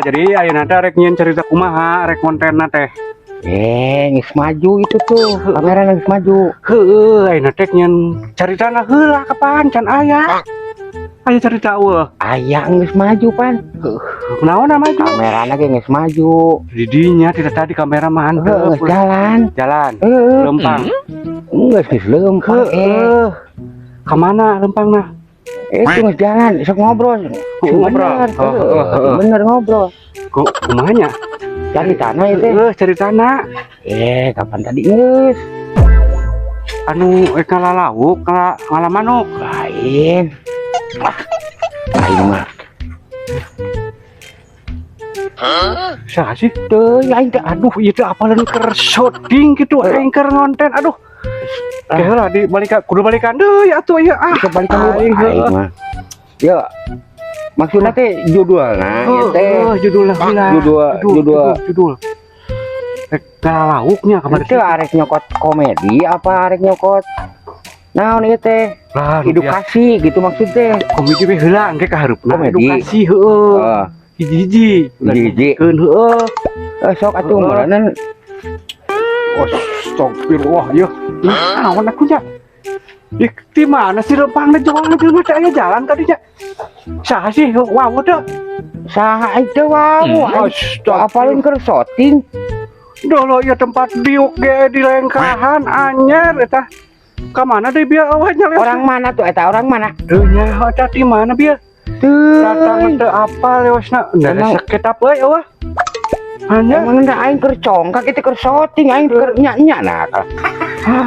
Jadi ayeuna teh rek nyieun cerita kumaha rek kontenna teh. Geus maju itu tuh, kamera geus maju. Heueuh, ayeuna teh nyieun caritana heula kapan can aya. Aya cerita eueuh. Aya geus maju pan. Kunaon maju? Kamerana ge geus maju. Di dinya tidak tadi kamera mah Geus jalan. jalan. Heeh. Lempang. Geus leumpang. Ka mana lempangna? Itu geus jalan, sok ngobrol. Ngobrol. Bener ngobrol. Kumanya? Caritana itu. Ceritana. Kapan tadi geus? Anu ngalalauk, ngalamanuk. Lain. Lain mah. Saha sih? Teu aing teh aduh ieu teh apalan keur syuting gitu aing keur ngonten. Aduh. Heula kudu balikan deui atuh ieu Kebalikan aing mah. Ya. Maksudna teh judulna ieu teh. Judulna heula. Judul. Rek ngalauknya kamari Itu arek nyokot komedi apa arek nyokot naon ieu teh? Edukasi gitu maksudnya. Komedi we heula engke kaharupna Komedi. edukasi heueuh. Hiji-hiji. Hiji-hiji. Heueuh. Sok atuh meureun. Astagfirullah ya. Naon aku nya? Di mana sih lempangna jalan jelema teh aya jalan tadinya. Saha sih? Wow teh. Saha itu wow. Apalin keur syuting. Dolo ya tempat diuk ge di lengkahan anyar eta. Ka mana deui bieu awanya lewat? Orang mana tuh eta orang mana? Teu nya eta di mana bieu? Datang teu apa lewasna. Da sakit apa eueuh? Hanya emang da aing keur congkak itu keur syuting aing keur nya-nya nah.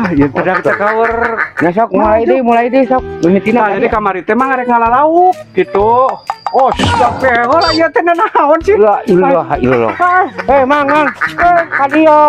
ya tidak kawer. Nah sok mulai deh sok. Mimitina Jadi kamari teh mah arek ngalalauk gitu. Oh, astagfirullah ya teh naon sih? La ilaha illallah. Mang, ka dieu.